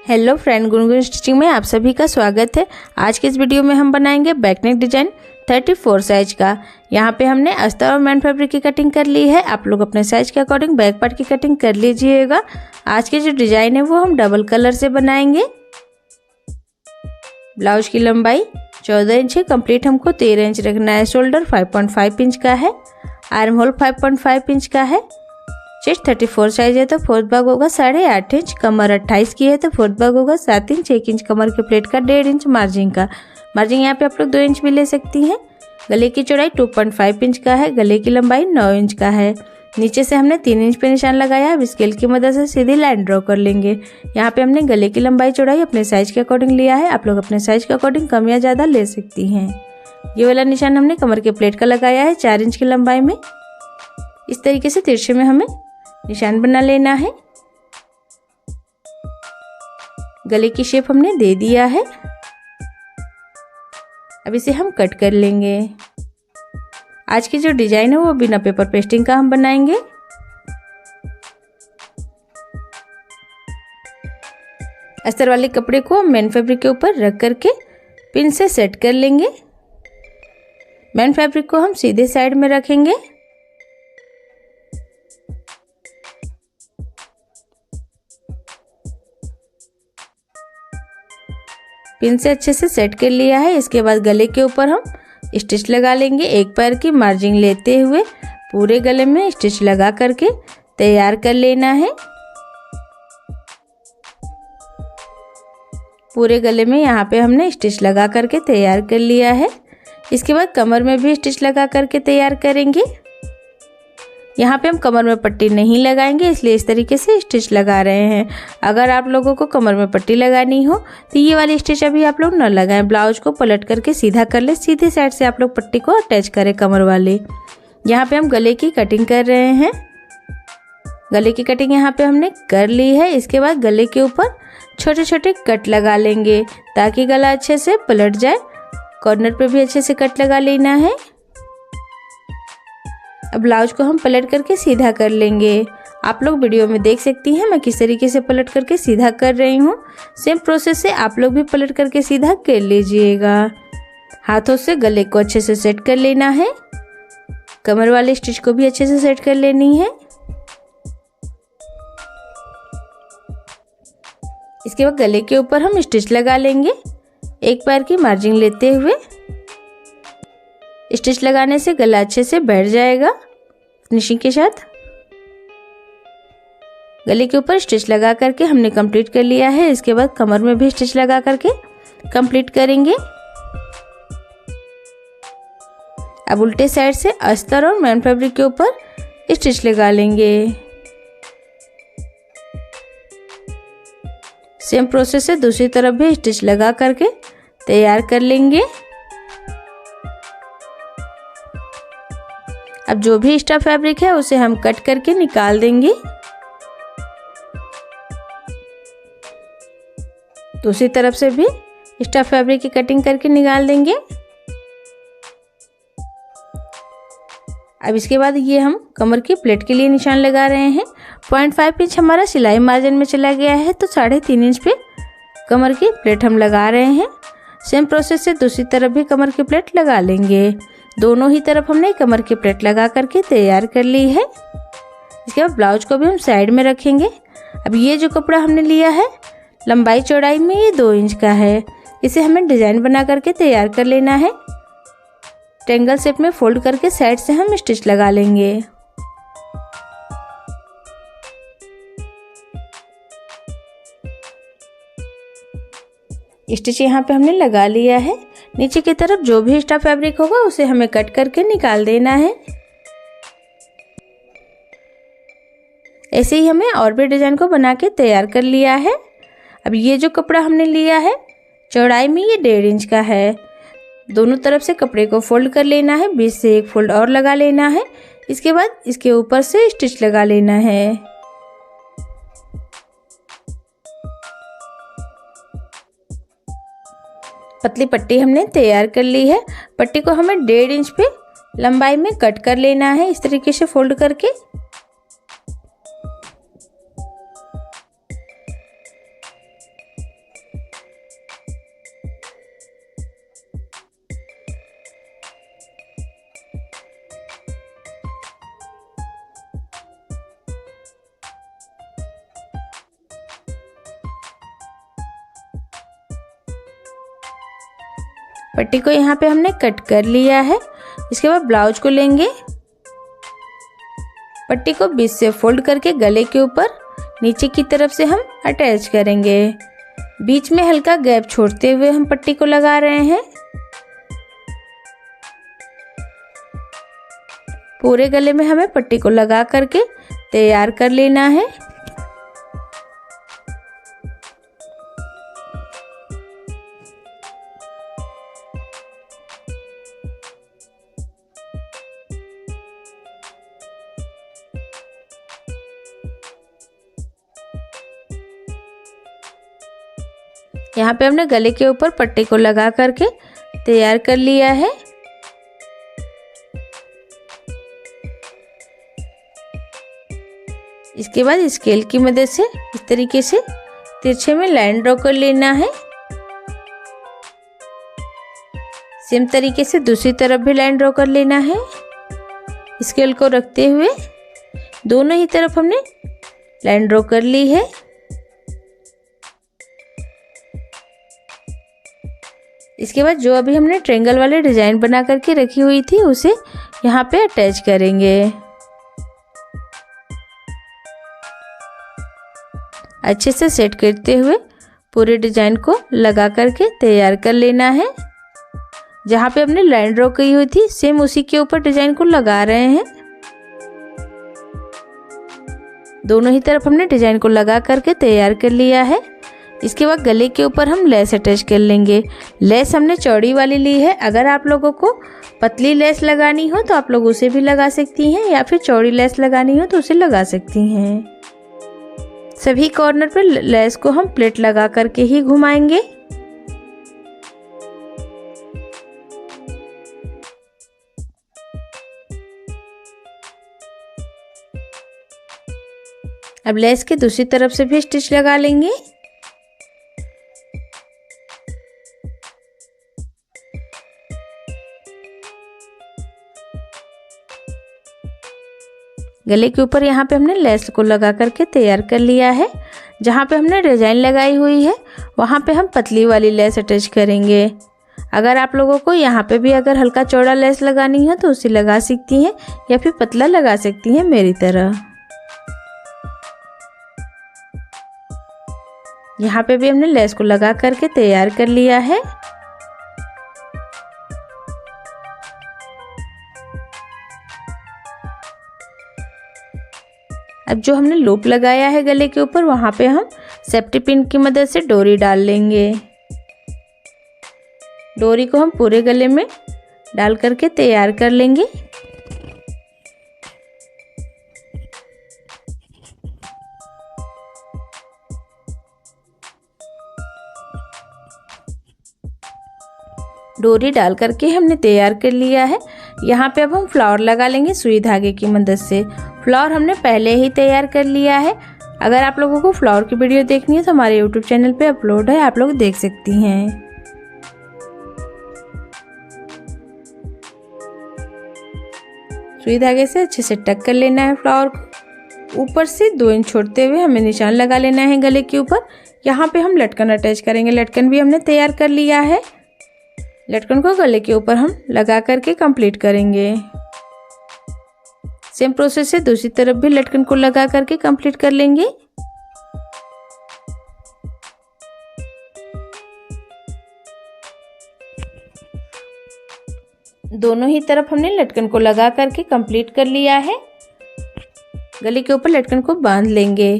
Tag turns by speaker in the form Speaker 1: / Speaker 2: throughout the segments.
Speaker 1: Hello friend, Gungun stitching में आप सभी का स्वागत है। आज के इस वीडियो में हम बनाएंगे बैक नेक डिजाइन 34 साइज का। यहाँ पे हमने अस्तर और मैन फैब्रिक की कटिंग कर ली है। आप लोग अपने साइज के अकॉर्डिंग बैक पार्ट की कटिंग कर लीजिएगा। आज के जो डिजाइन है वो हम डबल कलर से बनाएंगे। ब्लाउज की लंबाई 14 इंच है। कंप्लीट हमको 13 इंच रखना है। शोल्डर 5.5 इंच का है। आर्म होल 5.5 इंच का है। चेस्ट 34 साइज है तो फोर्थ भाग होगा 8.5 इंच। कमर 28 की है तो फोर्थ भाग होगा 7 इंच। 1 इंच कमर के प्लेट का 1.5 इंच मार्जिन का। मार्जिन यहाँ पे आप लोग 2 इंच भी ले सकती हैं। गले की चौड़ाई 2.5 इंच का है। गले की लंबाई 9 इंच का है। नीचे से हमने 3 इंच पे निशान लगाया। अब स्केल की मदद से सीधी लाइन ड्रॉ कर लेंगे। यहाँ पे हमने गले की लंबाई चौड़ाई अपने साइज के अकॉर्डिंग लिया है। आप लोग अपने साइज के अकॉर्डिंग कम या ज़्यादा ले सकती हैं। ये वाला निशान हमने कमर के प्लेट का लगाया है 4 इंच की लंबाई में। इस तरीके से तिरछे में हमें निशान बना लेना है। गले की शेप हमने दे दिया है। अब इसे हम कट कर लेंगे। आज की जो डिजाइन है वो बिना पेपर पेस्टिंग का हम बनाएंगे। अस्तर वाले कपड़े को मैन फैब्रिक के ऊपर रख करके पिन से सेट कर लेंगे। मैन फैब्रिक को हम सीधे साइड में रखेंगे। पिन से अच्छे से सेट कर लिया है। इसके बाद गले के ऊपर हम स्टिच लगा लेंगे। एक पैर की मार्जिन लेते हुए पूरे गले में स्टिच लगा करके तैयार कर लेना है। पूरे गले में यहाँ पे हमने स्टिच लगा करके तैयार कर लिया है। इसके बाद कमर में भी स्टिच लगा करके तैयार करेंगे। यहाँ पे हम कमर में पट्टी नहीं लगाएंगे, इसलिए इस तरीके से स्टिच लगा रहे हैं। अगर आप लोगों को कमर में पट्टी लगानी हो तो ये वाली स्टिच अभी आप लोग न लगाएं। ब्लाउज को पलट करके सीधा कर ले। सीधे साइड से आप लोग पट्टी को अटैच करें कमर वाले। यहाँ पे हम गले की कटिंग कर रहे हैं। गले की कटिंग यहाँ पे हमने कर ली है। इसके बाद गले के ऊपर छोटे छोटे कट लगा लेंगे ताकि गला अच्छे से पलट जाए। कॉर्नर पे भी अच्छे से कट लगा लेना है। अब ब्लाउज को हम पलट करके सीधा कर लेंगे। आप लोग वीडियो में देख सकती हैं मैं किस तरीके से पलट करके सीधा कर रही हूँ। सेम प्रोसेस से आप लोग भी पलट करके सीधा कर लीजिएगा। हाथों से गले को अच्छे से सेट कर लेना है। कमर वाले स्टिच को भी अच्छे से सेट कर लेनी है। इसके बाद गले के ऊपर हम स्टिच लगा लेंगे। एक पैर की मार्जिन लेते हुए स्टिच लगाने से गला अच्छे से बैठ जाएगा फिनिशिंग के साथ। गले के ऊपर स्टिच लगा करके हमने कंप्लीट कर लिया है। इसके बाद कमर में भी स्टिच लगा करके कंप्लीट करेंगे। अब उल्टे साइड से अस्तर और मैन फैब्रिक के ऊपर स्टिच लगा लेंगे। सेम प्रोसेस से दूसरी तरफ भी स्टिच लगा करके तैयार कर लेंगे। अब जो भी एक्स्ट्रा फैब्रिक है उसे हम कट करके निकाल देंगे। दूसरी तरफ से भी एक्स्ट्रा फैब्रिक की कटिंग करके निकाल देंगे। अब इसके बाद ये हम कमर की प्लेट के लिए निशान लगा रहे हैं। 0.5 इंच हमारा सिलाई मार्जिन में चला गया है तो 3.5 इंच पे कमर की प्लेट हम लगा रहे हैं। सेम प्रोसेस से दूसरी तरफ भी कमर की प्लेट लगा लेंगे। दोनों ही तरफ हमने कमर की प्लेट लगा करके तैयार कर ली है। इसके बाद ब्लाउज को भी हम साइड में रखेंगे। अब ये जो कपड़ा हमने लिया है लंबाई चौड़ाई में ये 2 इंच का है। इसे हमें डिजाइन बना करके तैयार कर लेना है। ट्रायंगल शेप में फोल्ड करके साइड से हम स्टिच लगा लेंगे। स्टिच यहाँ पे हमने लगा लिया है। नीचे की तरफ जो भी एक्स्ट्रा फैब्रिक होगा उसे हमें कट करके निकाल देना है। ऐसे ही हमें और भी डिजाइन को बना के तैयार कर लिया है। अब ये जो कपड़ा हमने लिया है चौड़ाई में ये 1.5 इंच का है। दोनों तरफ से कपड़े को फोल्ड कर लेना है। बीच से एक फोल्ड और लगा लेना है। इसके बाद इसके ऊपर से स्टिच लगा लेना है। पतली पट्टी हमने तैयार कर ली है। पट्टी को हमें 1.5 इंच पे लंबाई में कट कर लेना है इस तरीके से फोल्ड करके। पट्टी को यहाँ पे हमने कट कर लिया है। इसके बाद ब्लाउज को लेंगे, पट्टी को बीच से फोल्ड करके गले के ऊपर नीचे की तरफ से हम अटैच करेंगे। बीच में हल्का गैप छोड़ते हुए हम पट्टी को लगा रहे हैं। पूरे गले में हमें पट्टी को लगा करके तैयार कर लेना है। यहाँ पे हमने गले के ऊपर पट्टी को लगा करके तैयार कर लिया है। इसके बाद स्केल की मदद से इस तरीके से तिरछे में लाइन ड्रॉ कर लेना है। सेम तरीके से दूसरी तरफ भी लाइन ड्रॉ कर लेना है। स्केल को रखते हुए दोनों ही तरफ हमने लाइन ड्रॉ कर ली है। इसके बाद जो अभी हमने ट्रायंगल वाले डिजाइन बना करके रखी हुई थी उसे यहाँ पे अटैच करेंगे। अच्छे से सेट करते हुए पूरे डिजाइन को लगा करके तैयार कर लेना है। जहाँ पे हमने लाइन ड्रॉ की हुई थी सेम उसी के ऊपर डिजाइन को लगा रहे हैं। दोनों ही तरफ हमने डिजाइन को लगा करके तैयार कर लिया है। इसके बाद गले के ऊपर हम लेस अटैच कर लेंगे। लेस हमने चौड़ी वाली ली है। अगर आप लोगों को पतली लेस लगानी हो तो आप लोग उसे भी लगा सकती हैं, या फिर चौड़ी लेस लगानी हो तो उसे लगा सकती हैं। सभी कॉर्नर पर लेस को हम प्लेट लगा करके ही घुमाएंगे। अब लेस के दूसरी तरफ से भी स्टिच लगा लेंगे। गले के ऊपर यहाँ पे हमने लेस को लगा करके तैयार कर लिया है। जहाँ पे हमने डिजाइन लगाई हुई है वहाँ पे हम पतली वाली लेस अटैच करेंगे। अगर आप लोगों को यहाँ पे भी अगर हल्का चौड़ा लेस लगानी है तो उसे लगा सकती हैं, या फिर पतला लगा सकती हैं मेरी तरह। यहाँ पे भी हमने लेस को लगा करके तैयार कर लिया है। अब जो हमने लूप लगाया है गले के ऊपर वहाँ पे हम सेफ्टी पिन की मदद से डोरी डाल लेंगे। डोरी को हम पूरे गले में डाल करके तैयार कर लेंगे। डोरी डाल करके हमने तैयार कर लिया है। यहाँ पे अब हम फ्लावर लगा लेंगे सुई धागे की मदद से। फ्लावर हमने पहले ही तैयार कर लिया है। अगर आप लोगों को फ्लावर की वीडियो देखनी है तो हमारे YouTube चैनल पे अपलोड है, आप लोग देख सकती हैं। सुई धागे से अच्छे से टक कर लेना है फ्लावर को। ऊपर से 2 इंच छोड़ते हुए हमें निशान लगा लेना है गले के ऊपर। यहाँ पे हम लटकन अटैच करेंगे। लटकन भी हमने तैयार कर लिया है। लटकन को गले के ऊपर हम लगा करके कंप्लीट करेंगे। सेम प्रोसेस से दूसरी तरफ भी लटकन को लगा करके कंप्लीट कर लेंगे। दोनों ही तरफ हमने लटकन को लगा करके कंप्लीट कर लिया है। गले के ऊपर लटकन को बांध लेंगे।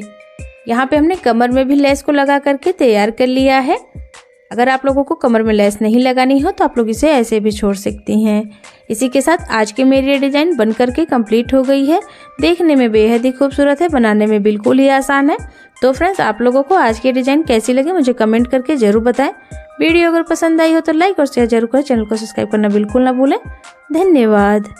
Speaker 1: यहाँ पे हमने कमर में भी लेस को लगा करके तैयार कर लिया है। अगर आप लोगों को कमर में लेस नहीं लगानी हो तो आप लोग इसे ऐसे भी छोड़ सकती हैं। इसी के साथ आज की मेरी ये डिज़ाइन बन करके कंप्लीट हो गई है। देखने में बेहद ही खूबसूरत है, बनाने में बिल्कुल ही आसान है। तो फ्रेंड्स, आप लोगों को आज की डिज़ाइन कैसी लगी मुझे कमेंट करके ज़रूर बताएं। वीडियो अगर पसंद आई हो तो लाइक और शेयर जरूर करें। चैनल को सब्सक्राइब करना बिल्कुल ना भूलें। धन्यवाद।